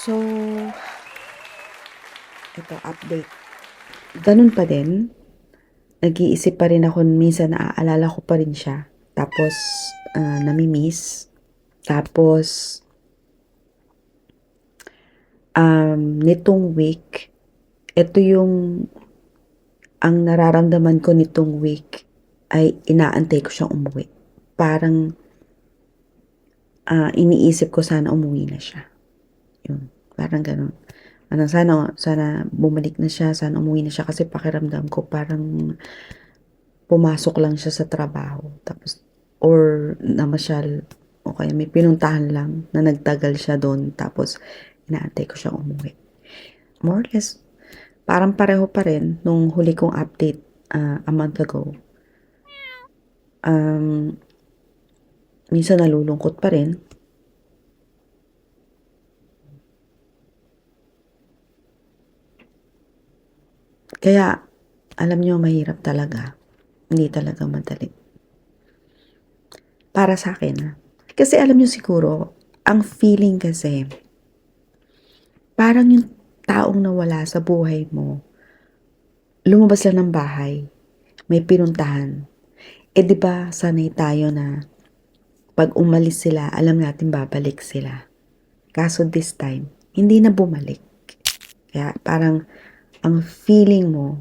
So, ito update. Ganun pa din, nag-iisip pa rin ako minsan naaalala ko pa rin siya. Tapos, nami-miss. Tapos, nitong week, ito yung ang nararamdaman ko nitong week ay inaantay ko siyang umuwi. Parang, iniisip ko sana umuwi na siya. Yun, parang gano'n. Sana bumalik na siya, sana umuwi na siya kasi pakiramdam ko parang pumasok lang siya sa trabaho tapos or namasyal o kaya may pinuntahan lang na nagtagal siya do'n tapos inaantay ko siyang umuwi. More or less, parang pareho pa rin nung huli kong update, a month ago. Minsan nalulungkot pa rin. Kaya alam niyo mahirap talaga, hindi talaga madali. Para sa'kin, kasi alam niyo siguro, ang feeling kasi, parang yung taong nawala sa buhay mo, lumabas lang ng bahay, may pinuntahan. 'Di ba sanay tayo na 'pag umalis sila, alam natin babalik sila. Kaso this time, hindi na bumalik. Kaya parang ang feeling mo,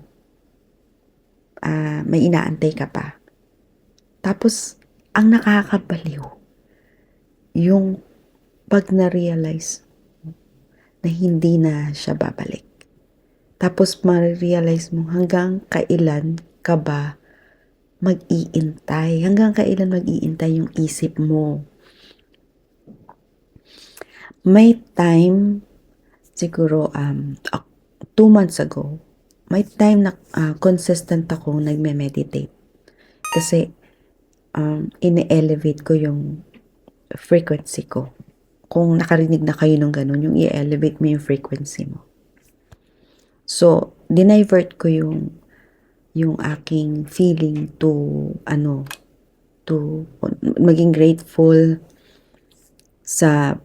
may inaantay ka pa. Tapos ang nakakabaliw, yung 'pag na-realize na hindi na siya babalik. Tapos mare-realize mo hanggang kailan ka ba mag-iintay, hanggang kailan mag-iintay yung isip mo. May time, siguro 2 months ago, may time na consistent akong nagme-meditate. Kasi ine-elevate ko yung frequency ko. Kung nakarinig na kayo ng gano'n, yung i-elevate mo yung frequency mo. So, dinivert ko yung aking feeling to maging grateful sa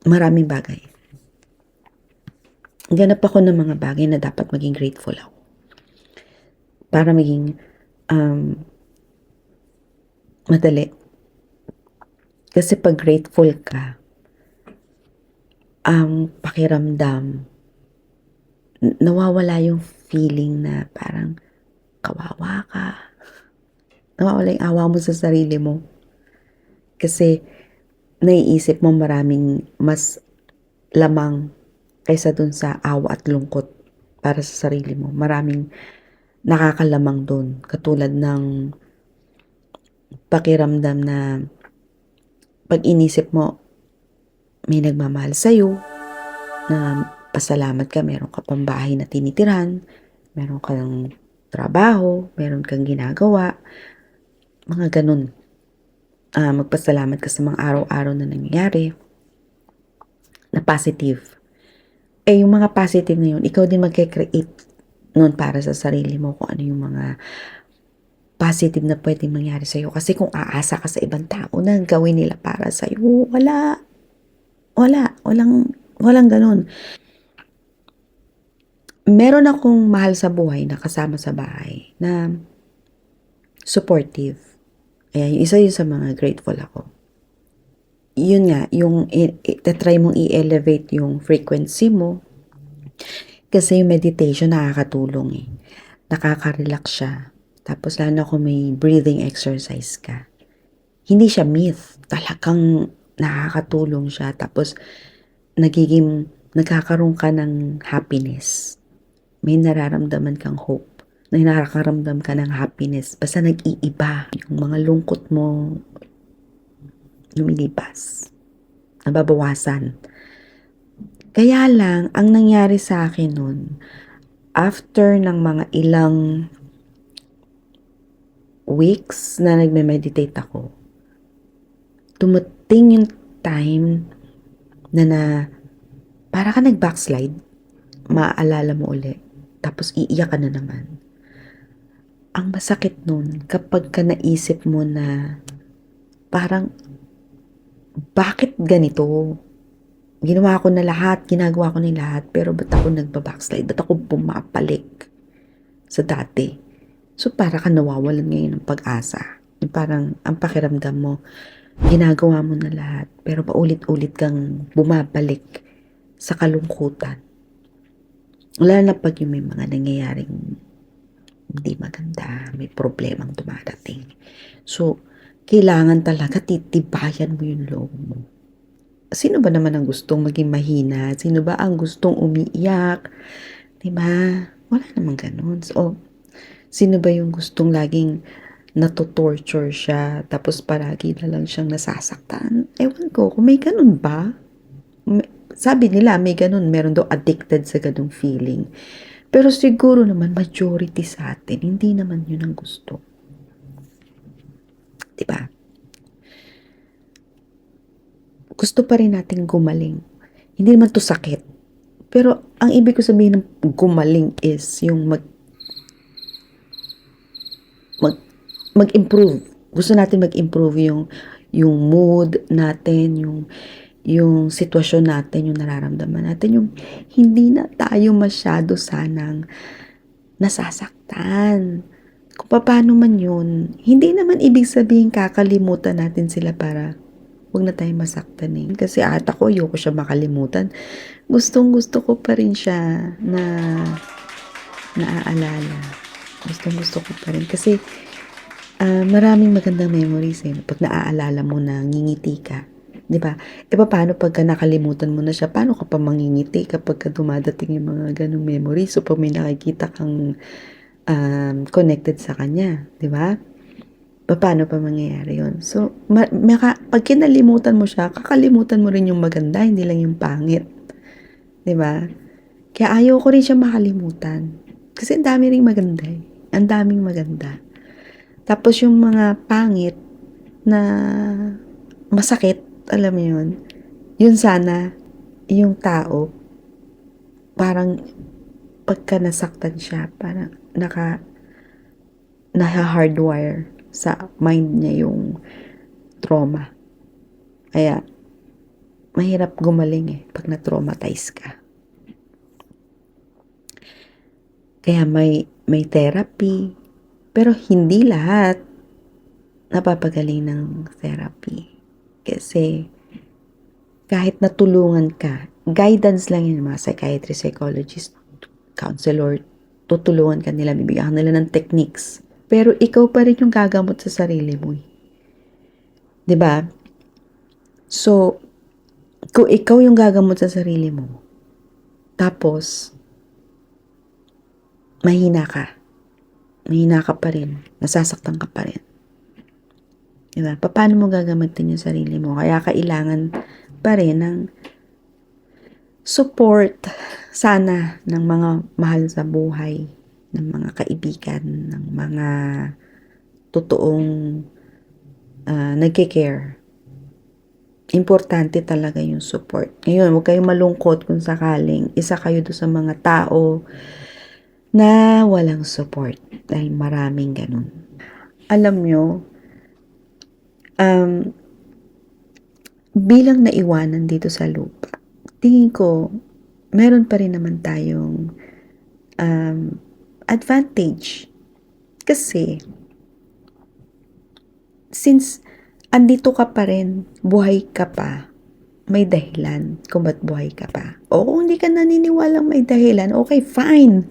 maraming bagay. Ganap ako ng mga bagay na dapat maging grateful ako. Para maging madali. Kasi pag grateful ka, ang pakiramdam, nawawala yung feeling na parang kawawa ka. Nawawala yung awa mo sa sarili mo. Kasi naiisip mo maraming mas lamang kaysa dun sa awa at lungkot para sa sarili mo. Maraming nakakalamang dun. Katulad ng pakiramdam na pag inisip mo may nagmamahal sa'yo, na pasalamat ka, meron ka pang bahay na tinitirahan, meron kang trabaho, meron kang ginagawa, mga ganun. Magpasalamat ka sa mga araw-araw na nangyayari na positive. Yung mga positive na yun, ikaw din magke-create nun para sa sarili mo kung ano yung mga positive na pwedeng mangyari sa'yo. Kasi kung aasa ka sa ibang tao na gawin nila para sa'yo, walang ganun. Meron akong mahal sa buhay na kasama sa bahay na supportive. Kaya yung isa yun sa mga grateful ako. Yun nga, yung try mong i-elevate yung frequency mo. Kasi yung meditation nakakatulong eh. Nakaka-relax siya. Tapos lalo na kung may breathing exercise ka. Hindi siya myth. Talagang nakakatulong siya. Tapos nagkakaroon ka ng happiness. May nararamdaman kang hope. May nakakaramdam ka ng happiness. Basta nag-iiba. Yung mga lungkot mo, lumilipas. Nababawasan. Kaya lang, ang nangyari sa akin nun, after ng mga ilang weeks na nagme-meditate ako, dumating yung time na para ka nag-backslide, maaalala mo uli, tapos iiyak ka na naman. Ang masakit nun, kapag ka naisip mo na parang, bakit ganito? Ginawa ko na lahat, ginagawa ko na lahat, pero ba't ako nagbabackslide? Ba't ako bumabalik sa dati? So, para ka nawawalan ngayon ng pag-asa. Yung parang ang pakiramdam mo, ginagawa mo na lahat, pero paulit-ulit kang bumabalik sa kalungkutan. Lalo na pag yung may mga nangyayaring hindi maganda, may problemang dumadating. So, kailangan talaga titibayan mo yung loob mo. Sino ba naman ang gustong maging mahina? Sino ba ang gustong umiiyak? Diba? Wala namang ganun. So, sino ba yung gustong laging natotorture siya, tapos palagi na lang siyang nasasaktan? Ewan ko, kung may ganun ba? Sabi nila, may ganun, meron daw addicted sa ganung feeling. Pero siguro naman, majority sa atin, hindi naman yun ang gusto. Diba? Gusto pa rin natin gumaling. Hindi naman to sakit. Pero, ang ibig ko sabihin ng gumaling is yung mag-improve. Gusto natin mag-improve yung mood natin, yung sitwasyon natin, yung nararamdaman natin, yung hindi na tayo masyado sanang nasasaktan. Kung paano man yun, hindi naman ibig sabihin kakalimutan natin sila para huwag na tayong masaktan eh. Kasi ata ko, ayoko siya makalimutan. Gustong gusto ko pa rin siya na naaalala. Gustong gusto ko pa rin. Kasi maraming magandang memories eh. Pag naaalala mo na ngingiti ka. Diba? E paano pagka nakalimutan mo na siya, paano ka pa mangingiti kapag dumadating yung mga ganong memories? So pag may nakikita kang connected sa kanya, diba? Paano pa mangyayari yun? So, pag kinalimutan mo siya, kakalimutan mo rin yung maganda, hindi lang yung pangit. Diba? Kaya ayaw ko rin siya makalimutan. Kasi ang dami rin maganda eh. Ang daming maganda. Tapos yung mga pangit na masakit, alam mo yun, yun sana, yung tao, parang pagka nasaktan siya, parang hardwire sa mind niya yung trauma. Kaya, mahirap gumaling eh, pag na-traumatize ka. Kaya may therapy, pero hindi lahat napapagaling ng therapy. Kasi, kahit natulungan ka, guidance lang yun, mga psychiatrist, psychologist, counselor, tutulungan ka nila, bibigyan nila ng techniques. Pero ikaw pa rin yung gagamot sa sarili mo. 'Di ba? So, kung ikaw yung gagamot sa sarili mo, tapos mahina ka pa rin, nasasaktan ka pa rin. 'Di ba? Paano mo gagamitin yung sarili mo? Kaya kailangan pa rin ng support sana ng mga mahal sa buhay, ng mga kaibigan, ng mga totoong nagke-care. Importante talaga yung support. Ngayon, huwag kayong malungkot kung sakaling isa kayo doon sa mga tao na walang support. Dahil maraming ganun. Alam nyo, bilang naiwanan dito sa lupa, tingin ko, meron pa rin naman tayong advantage. Kasi, since andito ka pa rin, buhay ka pa, may dahilan kung ba't buhay ka pa. O kung hindi ka naniniwalang may dahilan, okay, fine.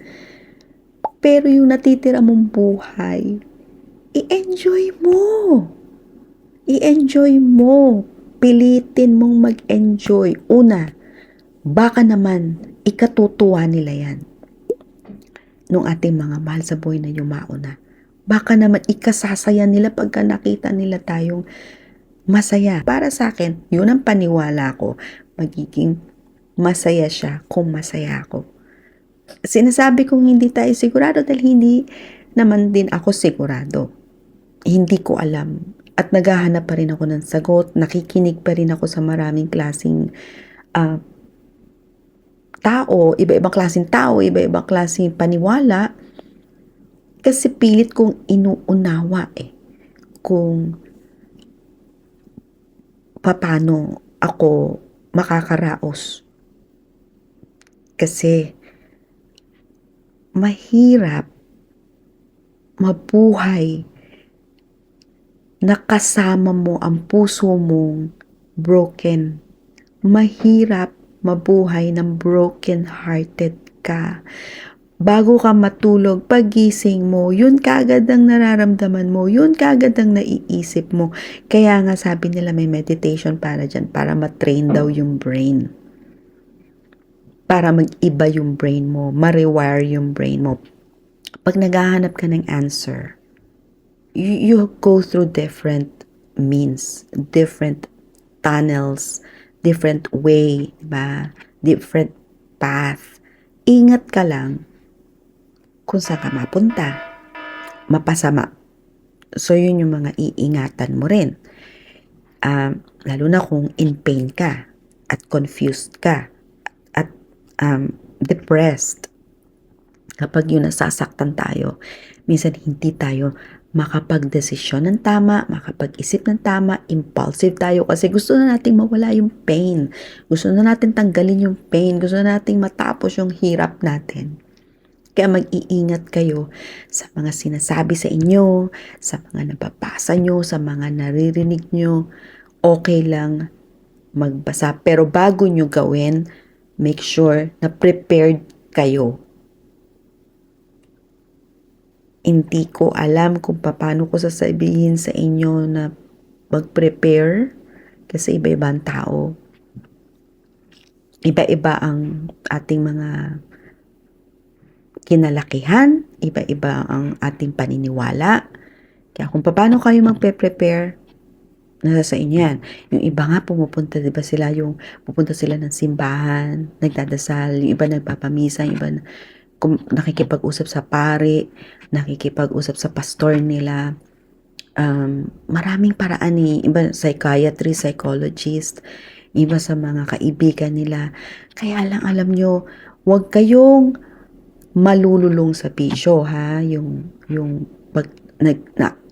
Pero yung natitira mong buhay, i-enjoy mo. I-enjoy mo. Pilitin mong mag-enjoy. Una, baka naman ikatutuwa nila yan. Nung ating mga mahal sa buhay na yumao na. Baka naman ikasasaya nila pagka nakita nila tayong masaya. Para sa akin, yun ang paniwala ko. Magiging masaya siya kung masaya ako. Sinasabi kong hindi tayo sigurado dahil hindi naman din ako sigurado. Hindi ko alam. At naghahanap pa rin ako ng sagot. Nakikinig pa rin ako sa maraming klaseng tao, iba-ibang klaseng tao, iba-ibang klaseng paniwala. Kasi pilit kong inuunawa kung paano ako makakaraos. Kasi mahirap mabuhay na kasama mo ang puso mong broken. Mahirap mabuhay ng broken-hearted ka. Bago ka matulog, pagising mo, yun kaagad ang nararamdaman mo, yun kaagad ang naiisip mo. Kaya nga sabi nila may meditation para dyan, para matrain daw yung brain. Para mag-iba yung brain mo, ma-rewire yung brain mo. Pag naghahanap ka ng answer, you go through different means, different tunnels, different way, diba? Different path. Ingat ka lang kung saan ka mapunta. Mapasama. So, yun yung mga iingatan mo rin. Lalo na kung in pain ka at confused ka at depressed. Kapag yun nasasaktan tayo, minsan hindi tayo makapag-desisyon ng tama, makapag-isip ng tama, impulsive tayo kasi gusto na nating mawala yung pain. Gusto na natin tanggalin yung pain. Gusto na nating matapos yung hirap natin. Kaya mag-iingat kayo sa mga sinasabi sa inyo, sa mga nababasa nyo, sa mga naririnig nyo. Okay lang magbasa. Pero bago nyo gawin, make sure na prepared kayo. Hindi ko alam kung paano ko sasabihin sa inyo na mag-prepare kasi iba-ibang tao. Iba-iba ang ating mga kinalakihan, iba-iba ang ating paniniwala. Kaya kung paano kayo magpe-prepare, nasa sa inyo yan. Yung iba nga pumupunta, diba sila yung pupunta sila ng simbahan, nagdadasal, yung iba nagpapamisa, yung iba nakikipag-usap sa pare, nakikipag-usap sa pastor nila. Maraming paraan iba psychiatry, psychologist, iba sa mga kaibigan nila. Kaya lang alam nyo, huwag kayong malululong sa bisyo, ha? Yung pag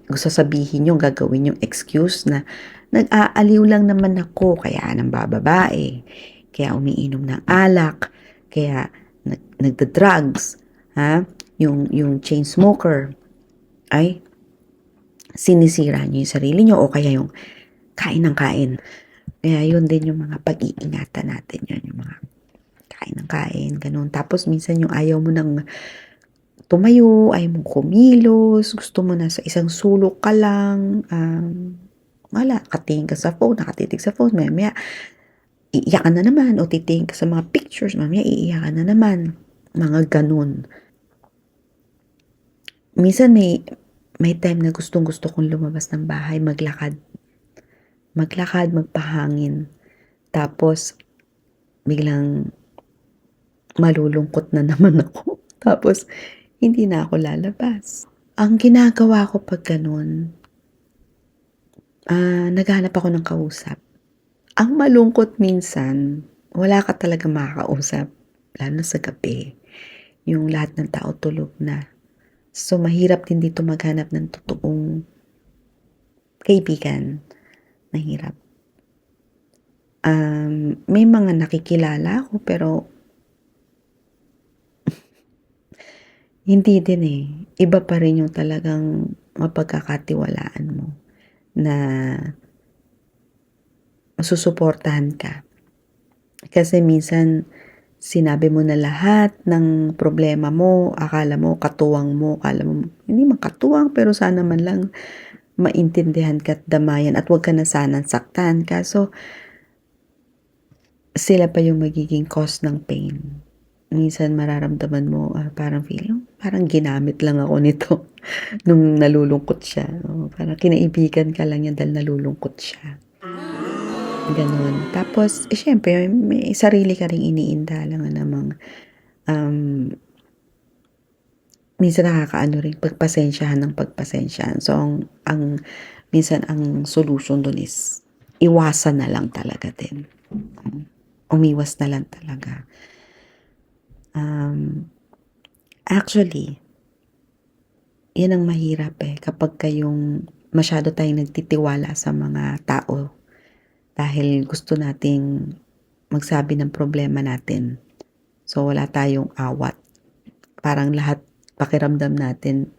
gusto sabihin yung gagawin yung excuse na nag-aaliw lang naman ako, kaya nang bababae, kaya umiinom ng alak, kaya nagda-drugs, ha? Yung chain smoker, ay sinisira niyo yung sarili niyo o kaya yung kain ng kain. Kaya yun din yung mga pag-iingatan natin yun, yung mga kain ng kain, ganun. Tapos minsan yung ayaw mo nang tumayo, ayaw mo kumilos, gusto mo na sa isang sulok ka lang, wala, nakatingin ka sa phone, nakatitig sa phone, mamaya iiyak ka na naman o titingin ka sa mga pictures, mamaya iiyak ka na naman. Mga ganun. Minsan may time na gustong-gusto kong lumabas ng bahay, maglakad, magpahangin. Tapos, biglang malulungkot na naman ako. Tapos, hindi na ako lalabas. Ang ginagawa ko pag ganun, naghanap ako ng kausap. Ang malungkot minsan, wala ka talaga makakausap, lalo sa gabi. Yung lahat ng tao tulog na. So, mahirap din dito maghanap ng totoong kaibigan. Mahirap. May mga nakikilala ako pero hindi din Iba pa rin yung talagang mapagkakatiwalaan mo na masusuportahan ka. Kasi minsan sinabi mo na lahat ng problema mo, akala mo katuwang mo, akala mo hindi man katuwang pero sana man lang maintindihan ka at damayan at huwag ka na sanang saktan. Kaso sila pa yung magiging cause ng pain. Minsan mararamdaman mo parang feeling, parang ginamit lang ako nito nung nalulungkot siya. Parang kinaibigan ka lang yan dahil nalulungkot siya. Ganon. Tapos, syempre, may sarili ka rin iniindalang namang minsan nakakaano rin, pagpasensyahan ng pagpasensyahan. So, minsan ang solution dun is, iwasan na lang talaga din. Umiwas na lang talaga. Actually, yan ang mahirap kapag kayong masyado tayong nagtitiwala sa mga tao dahil gusto nating magsabi ng problema natin. So, wala tayong awat. Parang lahat pakiramdam natin,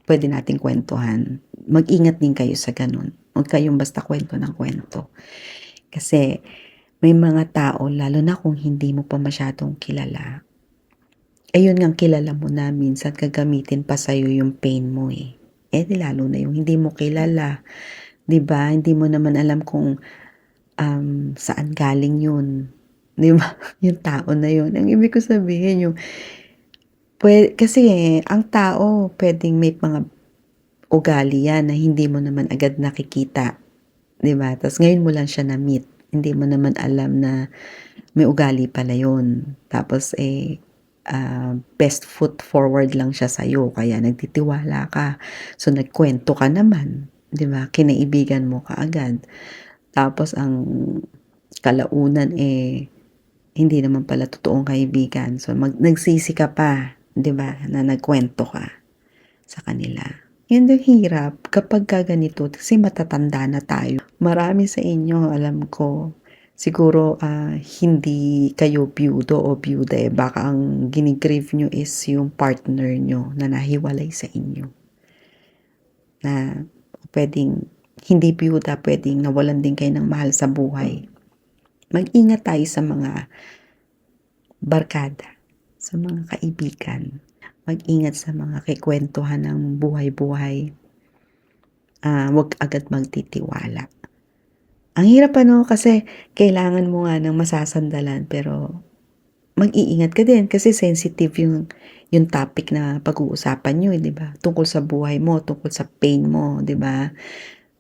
pwede nating kwentuhan. Mag-ingat din kayo sa ganun. Huwag kayong basta kwento ng kwento. Kasi may mga tao, lalo na kung hindi mo pa masyadong kilala, ayun ngang kilala mo na minsan gagamitin pa sa'yo yung pain mo eh. Di lalo na yung hindi mo kilala. 'Di ba? Hindi mo naman alam kung saan galing yun. 'Di ba? Yung tao na yun. Ang ibig ko sabihin yung kasi ang tao pwedeng may mga ugali yan na hindi mo naman agad nakikita. 'Di ba? Tapos ngayon mo lang siya na-meet. Hindi mo naman alam na may ugali pala yun. Tapos best foot forward lang siya sa'yo. Kaya nagtitiwala ka. So nagkwento ka naman. 'Di ba? Kinaibigan mo kaagad. Tapos ang kalaunan hindi naman pala totoong kaibigan. So nagsisi ka pa, 'di ba, na nagkwento ka sa kanila. Yun ang hirap kapag ganito kasi matatanda na tayo. Marami sa inyo, alam ko, siguro hindi kayo byudo o byuda baka ang ginigrieve nyo is yung partner nyo na nahiwalay sa inyo. Na pwedeng hindi byuda, pwedeng nawalan din kayo ng mahal sa buhay. Mag-ingat tayo sa mga barkada, sa mga kaibigan. Mag-ingat sa mga kikwentuhan ng buhay-buhay. Huwag agad magtitiwala. Ang hirap kasi kailangan mo nga ng masasandalan pero mag-iingat ka din kasi sensitive yung topic na pag-uusapan nyo, di ba? Tungkol sa buhay mo, tungkol sa pain mo, di ba?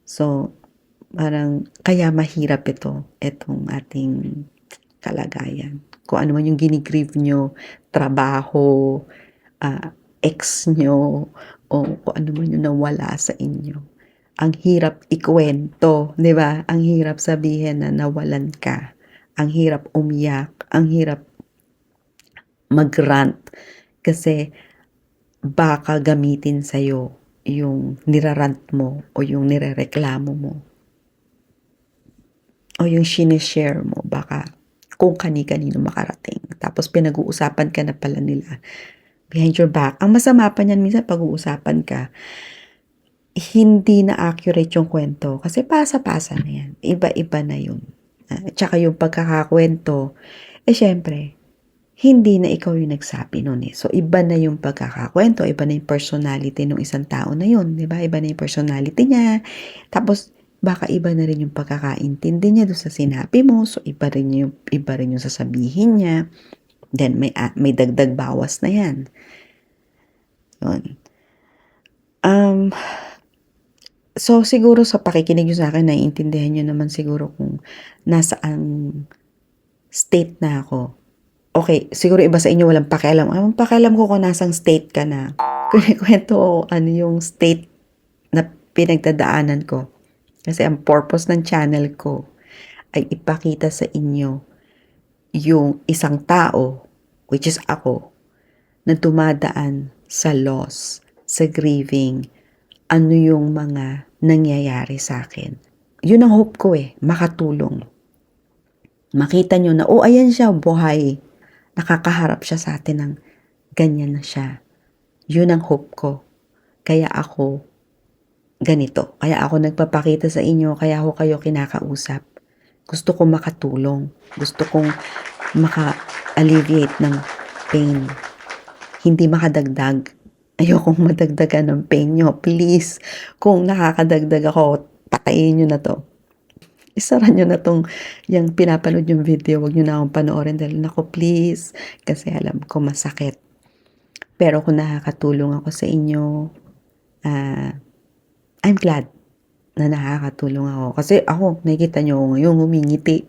So, parang kaya mahirap itong ating kalagayan. Kung ano man yung ginigrieve nyo, trabaho, ex nyo, o kung ano man yung nawala sa inyo. Ang hirap ikwento, di ba? Ang hirap sabihin na nawalan ka. Ang hirap umiyak. Ang hirap mag-rant. Kasi baka gamitin sa'yo yung nirarant mo o yung nirereklamo mo. O yung sinishare mo, baka kung kani-kanino makarating. Tapos pinag-uusapan ka na pala nila behind your back. Ang masama pa niyan minsan pag-uusapan ka, hindi na accurate yung kwento kasi pasa-pasa na yan. Iba-iba na yun. Tsaka yung pagkakakwento, syempre, hindi na ikaw yung nagsabi nun eh. So, iba na yung pagkakakwento, iba na yung personality ng isang tao na yun, di ba? Iba na yung personality niya. Tapos, baka iba na rin yung pagkakaintindi niya doon sa sinabi mo. So, iba rin yung sasabihin niya. Then, may dagdag bawas na yan. Yun. So, siguro sa pakikinig nyo sa akin, naiintindihan nyo naman siguro kung nasaan state na ako. Okay, siguro iba sa inyo walang pakialam. Ang pakialam ko kung nasang state ka na. Kunikwento ko ano yung state na pinagdadaanan ko. Kasi ang purpose ng channel ko ay ipakita sa inyo yung isang tao, which is ako, na dumadaan sa loss, sa grieving, ano yung mga nangyayari sa akin. Yun ang hope ko makatulong. Makita nyo na, ayan siya, buhay. Nakakaharap siya sa atin ng ganyan na siya. Yun ang hope ko. Kaya ako ganito. Kaya ako nagpapakita sa inyo, kaya ako kayo kinakausap. Gusto kong makatulong. Gusto kong maka-alleviate ng pain. Hindi makadagdag. Ayokong madagdagan ng pain nyo. Please, kung nakakadagdag ako, patayin nyo na to. Isara nyo na yung pinapanood yung video. Huwag nyo na akong panoorin dahil nako please. Kasi alam ko masakit. Pero kung nakakatulong ako sa inyo, I'm glad na nakakatulong ako. Kasi ako, nakikita nyo ngayon humingiti.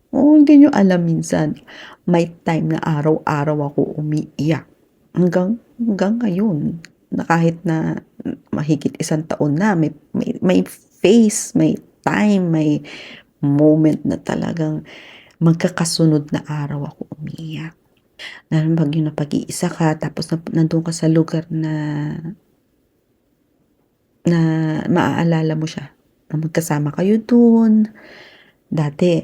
Hindi nyo alam minsan. May time na araw-araw ako umiiyak. Hanggang ngayon. Na kahit na mahigit 1 taon na, may phase, may time, may moment na talagang magkakasunod na araw ako umiiyak. Lalo pag yung napag-iisa ka, tapos nandun ka sa lugar na maaalala mo siya. Na magkasama kayo dun. Dati,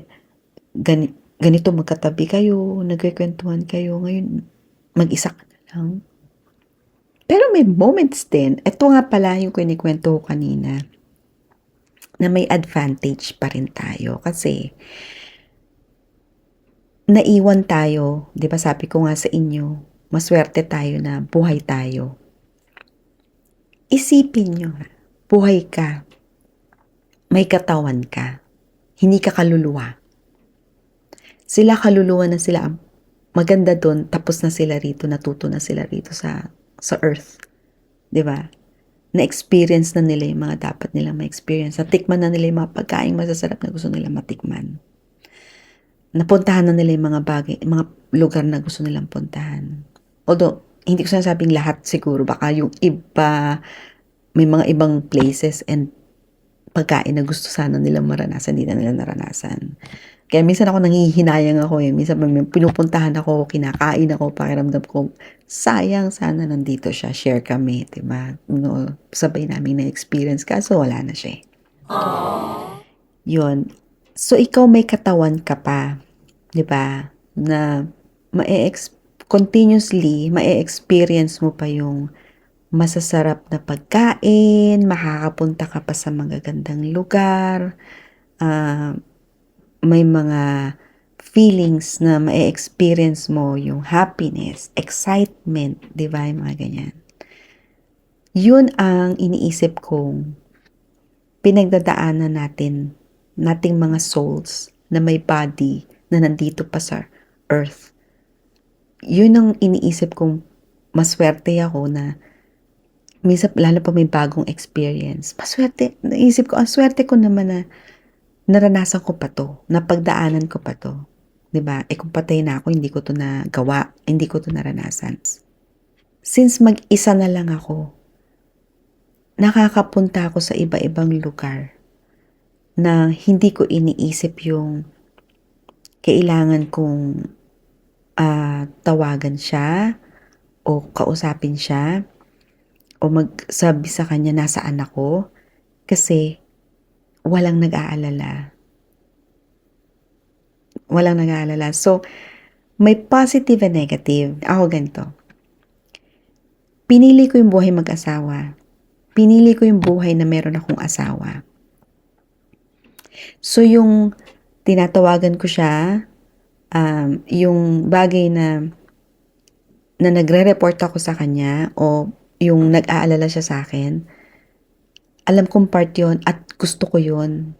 ganito magkatabi kayo, nagkukuwentuhan kayo, ngayon mag-isa ka na lang. Pero may moments din, ito nga pala yung kinukuwento ko kanina, na may advantage pa rin tayo kasi naiwan tayo, 'di ba sabi ko nga sa inyo, maswerte tayo na buhay tayo. Isipin niyo buhay ka, may katawan ka, hindi ka kaluluwa. Sila kaluluwa na sila, maganda dun, tapos na sila rito, natuto na sila rito sa earth, 'di ba? Na-experience na nila yung mga dapat nilang ma-experience. Natikman na nila yung mga pagkaing masasarap na gusto nilang matikman. Napuntahan na nila yung mga bagay, mga lugar na gusto nilang puntahan. Although, hindi ko sinasabing lahat siguro, baka yung iba, may mga ibang places and pagkain na gusto sana nilang maranasan, hindi na nila naranasan. Kaya minsan ako nanghihinayang ako minsan pinupuntahan ako, kinakain ako, pakiramdam ko, sayang sana nandito siya, share kami, 'di ba? No, sabay namin na-experience kaso wala na siya. Yun. So, ikaw may katawan ka pa, 'di ba? Na continuously ma-experience mo pa yung masasarap na pagkain, makakapunta ka pa sa magagandang lugar, may mga feelings na ma-experience mo, yung happiness, excitement, di ba, yung mga ganyan. Yun ang iniisip kong pinagdadaanan nating mga souls na may body na nandito pa sa earth. Yun ang iniisip kong maswerte ako na minsan lalo pa may bagong experience. Maswerte, naisip ko, ang swerte ko naman na naranasan ko pa 'to, napagdaanan ko pa 'to, 'di ba? Kung patay na ako hindi ko 'to nagawa, hindi ko 'to naranasan. Since mag-isa na lang ako, nakakapunta ako sa iba-ibang lugar na hindi ko iniisip yung kailangan kong, tawagan siya o kausapin siya o magsabi sa kanya nasaan ako kasi walang nag-aalala. Walang nag-aalala. So, may positive and negative. Ako ganito. Pinili ko yung buhay mag-asawa. Pinili ko yung buhay na meron akong asawa. So, yung tinatawagan ko siya, yung bagay na nagre-report ako sa kanya o yung nag-aalala siya sa akin, alam kong part yun at gusto ko yun.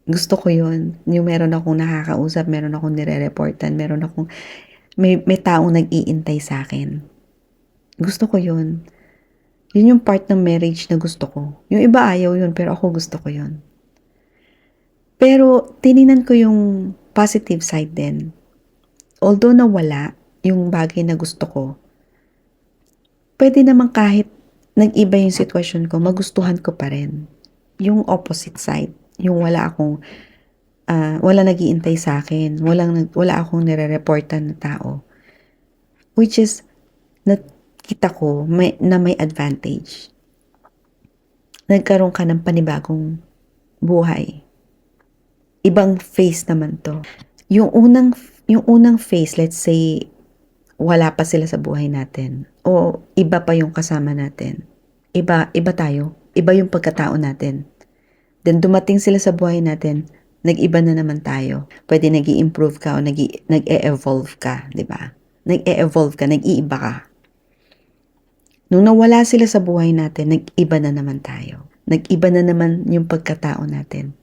Gusto ko yun. Yung meron akong nakakausap, meron akong nire-reportan, may taong nag-iintay sa akin. Gusto ko yun. Yun yung part ng marriage na gusto ko. Yung iba ayaw yun, pero ako gusto ko yun. Pero tiningnan ko yung positive side din. Although nawala yung bagay na gusto ko, pwede naman kahit nag-iba yung sitwasyon ko, magustuhan ko pa rin. Yung opposite side. Yung wala nag-iintay sa akin. Wala akong nire-reportan na tao. Which is, nakita ko na may advantage. Nagkaroon ka ng panibagong buhay. Ibang phase naman to. Yung unang phase, let's say, wala pa sila sa buhay natin. O iba pa yung kasama natin. Iba tayo. Iba yung pagkatao natin. Then dumating sila sa buhay natin, nag-iba na naman tayo. Pwede nag-i-improve ka o nag-e-evolve ka, di ba? Nag-e-evolve ka, nag-iiba ka. Nung nawala sila sa buhay natin, nag-iba na naman tayo. Nag-iba na naman yung pagkatao natin.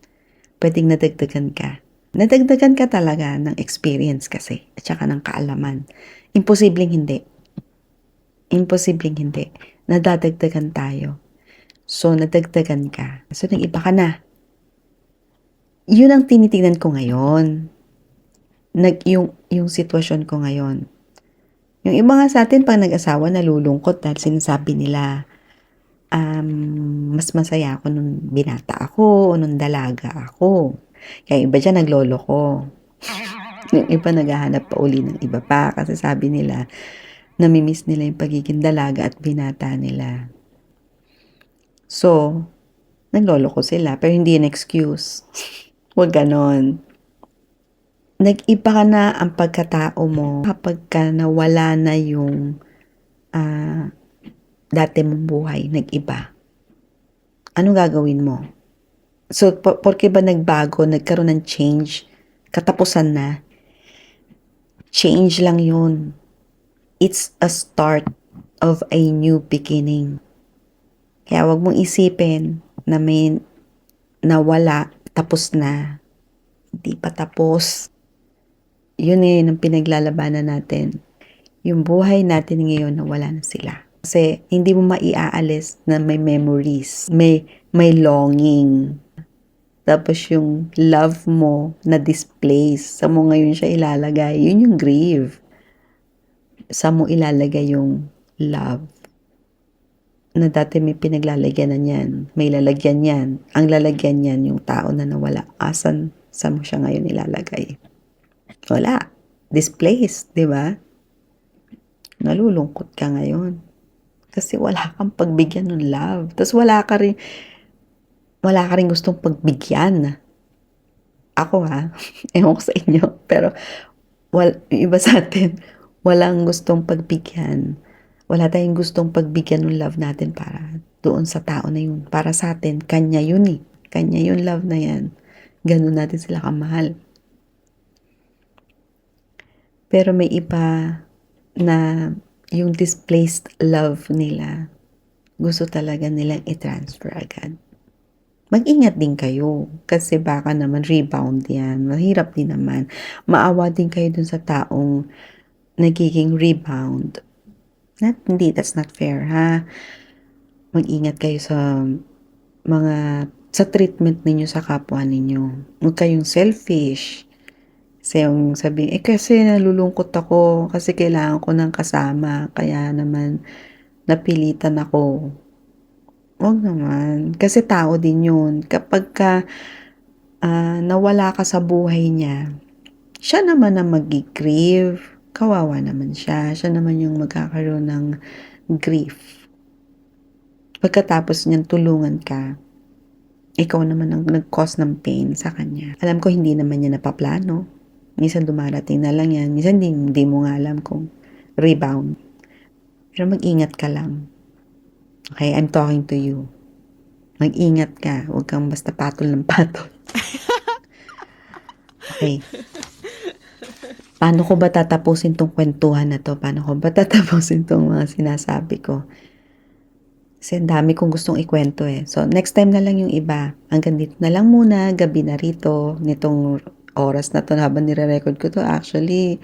Pwedeng nadagdagan ka. Nadagdagan ka talaga ng experience kasi at saka ng kaalaman. Imposibleng hindi. Imposibleng hindi. Nadadagdagan tayo. So, nadagdagan ka. So, nag-iba ka na. Yun ang tinitingnan ko ngayon. Yung sitwasyon ko ngayon. Yung iba nga sa atin, pag nag-asawa, nalulungkot dahil sinasabi nila, mas masaya ako nung binata ako o nung dalaga ako. Kaya iba dyan naglolo ko. Yung iba naghahanap pa uli ng iba pa kasi sabi nila, namimiss nila yung pagiging dalaga at binata nila. So, naglolo ko sila pero hindi yun excuse. Huwag ganon. nag-iba ka na ang pagkatao mo kapag ka nawala na yung dati mong buhay, nag-iba. Anong gagawin mo? So, porke ba nagbago, nagkaroon ng change, katapusan na, change lang yun. It's a start of a new beginning. Kaya wag mong isipin na may nawala, tapos na. Hindi pa tapos. Yun ang pinaglalabanan natin. Yung buhay natin ngayon, nawala na sila. Kasi hindi mo maiaalis na may memories, may longing. Tapos yung love mo na displace, sa mo ngayon siya ilalagay, yun yung grieve. Sa mo ilalagay yung love na dati may pinaglalagyan na yan, may lalagyan yan. Ang lalagyan yan yung tao na nawala. Asan sa mo siya ngayon ilalagay? Wala. Displaced, di ba? Nalulungkot ka ngayon. Kasi wala kang pagbigyan ng love. Tapos wala ka rin gustong pagbigyan. Ako ewan ko sa inyo. Pero yung iba sa atin, walang gustong pagbigyan. Wala tayong gustong pagbigyan ng love natin para doon sa tao na yun. Para sa atin, kanya yun Kanya yung love na yan. Ganun natin sila kamahal. Pero may iba na yung displaced love nila, gusto talaga nilang i-transfer agad. Mag-ingat din kayo kasi baka naman rebound yan. Mahirap din naman. Maawa din kayo dun sa taong nagiging rebound. That's not fair, ha? Mag-ingat kayo sa treatment ninyo sa kapwa ninyo. Huwag kayong selfish. Kasi yung sabi, kasi nalulungkot ako kasi kailangan ko ng kasama. Kaya naman napilitan ako. Huwag naman. Kasi tao din yun. Kapag nawala ka sa buhay niya, siya naman ang mag-grieve. Kawawa naman siya. Siya naman yung magkakaroon ng grief. Pagkatapos niyan tulungan ka, ikaw naman ang nag-cause ng pain sa kanya. Alam ko hindi naman niya napaplano. Minsan dumarating na lang yan. Minsan hindi mo nga alam kung rebound. Pero mag-ingat ka lang. Okay, I'm talking to you. Mag-ingat ka. Huwag kang basta patol ng patol. Okay. Paano ko ba tatapusin tong kwentuhan na to? Paano ko ba tatapusin tong mga sinasabi ko? Kasi ang dami kong gustong ikwento So, next time na lang yung iba. Hanggang dito na lang muna. Gabi na rito. Nitong oras na to habang nire-record ko to. Actually,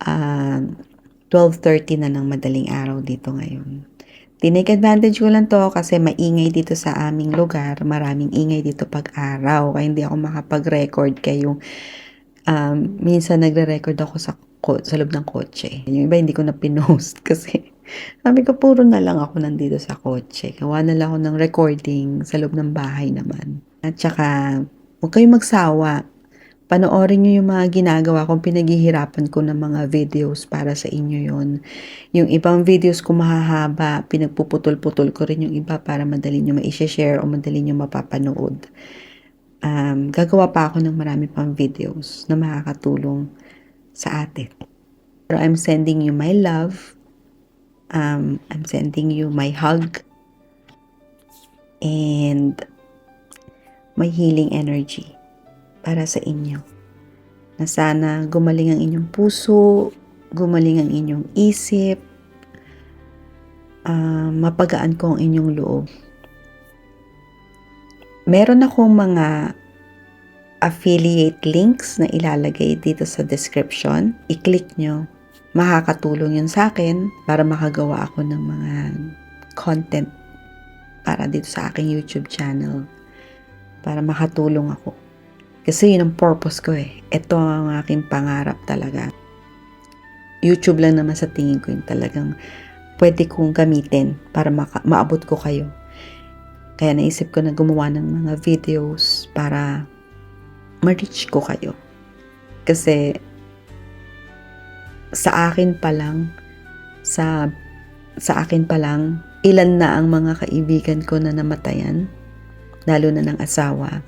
12:30 na ng madaling araw dito ngayon. Tinake advantage ko lang to kasi maingay dito sa aming lugar. Maraming ingay dito pag-araw. Kaya hindi ako makapag-record kayo. Minsan nagre-record ako sa loob ng kotse. Yung iba hindi ko na pinost kasi sabi ko puro na lang ako nandito sa kotse. Gawa na lang ako ng recording sa loob ng bahay naman. At saka, huwag kayong magsawa. Panoorin nyo yung mga ginagawa kong pinaghihirapan ko ng mga videos para sa inyo yon. Yung ibang videos ko mahahaba, pinagpuputol-putol ko rin yung iba para madali nyo ma-share o madali nyo mapapanood. Gagawa pa ako ng marami pang videos na makakatulong sa atin. Pero I'm sending you my love. I'm sending you my hug and my healing energy para sa inyo. Na sana gumaling ang inyong puso, gumaling ang inyong isip, mapagaan ko ang inyong loob. Meron akong mga affiliate links na ilalagay dito sa description. I-click nyo. Makakatulong yun sa akin para makagawa ako ng mga content para dito sa aking YouTube channel. Para makatulong ako. Kasi yun ang purpose ko Ito ang aking pangarap talaga. YouTube lang naman sa tingin ko yung talagang pwede kong gamitin para maabot ko kayo. Kaya naisip ko na gumawa ng mga videos para ma-reach ko kayo. Kasi sa akin pa lang, ilan na ang mga kaibigan ko na namatayan, lalo na ng asawa.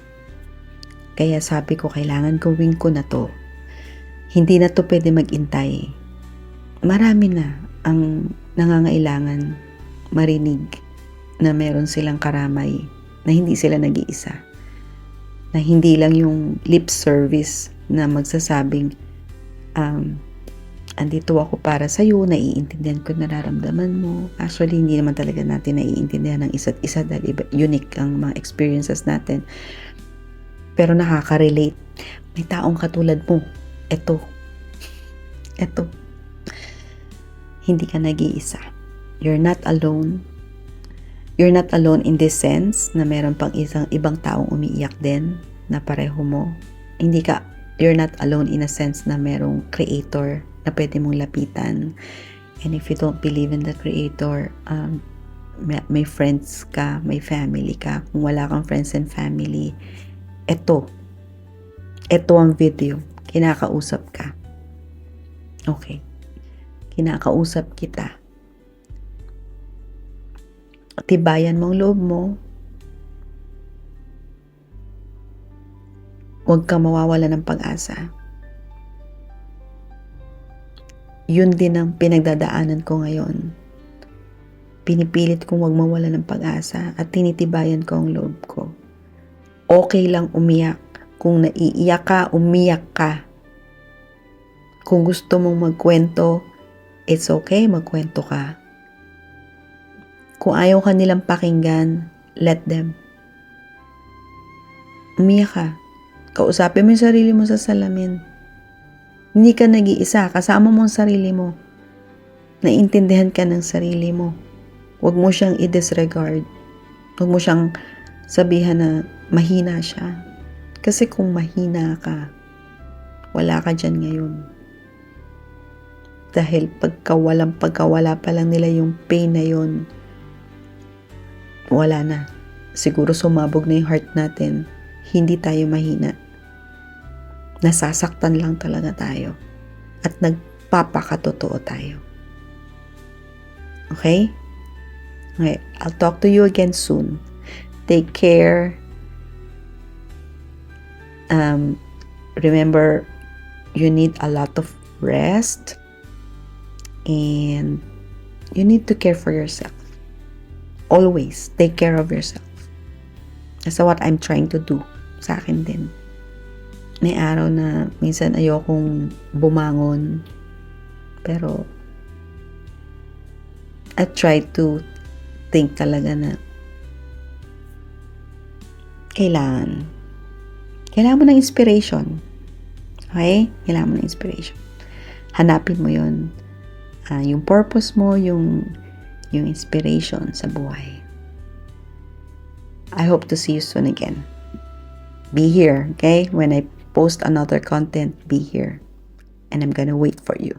Kaya sabi ko, kailangan gawin ko na to. Hindi na to pwede mag-intay. Marami na ang nangangailangan marinig na meron silang karamay, na hindi sila nag-iisa. Na hindi lang yung lip service na magsasabing, andito ako para sa'yo, naiintindihan ko nararamdaman mo. Actually, hindi naman talaga natin naiintindihan ng isa't isa dahil unique ang mga experiences natin. Pero nakaka-relate. May taong katulad mo. Eto. Hindi ka nag-iisa. You're not alone. You're not alone in this sense na meron pang ibang taong umiiyak din na pareho mo. You're not alone in a sense na merong creator na pwede mong lapitan. And if you don't believe in the creator, may friends ka, may family ka. Kung wala kang friends and family, ito ang video. Kinakausap ka. Okay. Kinakausap kita. Tibayan mong loob mo. Huwag kang mawawala ng pag-asa. Yun din ang pinagdadaanan ko ngayon. Pinipilit kong huwag mawala ng pag-asa at tinitibayan ko ang loob ko. Okay lang umiyak. Kung naiiyak ka, umiyak ka. Kung gusto mong magkwento, it's okay, magkwento ka. Kung ayaw ka nilang pakinggan, let them. Umiyak ka. Kausapin mo yung sarili mo sa salamin. Hindi ka nag-iisa, kasama mo ang sarili mo. Naintindihan ka ng sarili mo. Huwag mo siyang i-disregard. Huwag mo siyang sabihan na mahina siya. Kasi kung mahina ka, wala ka dyan ngayon. Dahil pagkawala pa lang nila yung pain na yun, wala na. Siguro sumabog na yung heart natin. Hindi tayo mahina. Nasasaktan lang talaga tayo. At nagpapakatotoo tayo. Okay? Okay. I'll talk to you again soon. Take care. Remember, you need a lot of rest. And you need to care for yourself. Always take care of yourself. That's what I'm trying to do sa akin din. May araw na minsan ayokong bumangon. Pero I try to think talaga na kailangan mo ng inspiration. Okay? Kailangan mo ng inspiration. Hanapin mo yun. Yung purpose mo, yung inspiration sa buhay. I hope to see you soon again. Be here, okay? When I post another content, be here. And I'm gonna wait for you.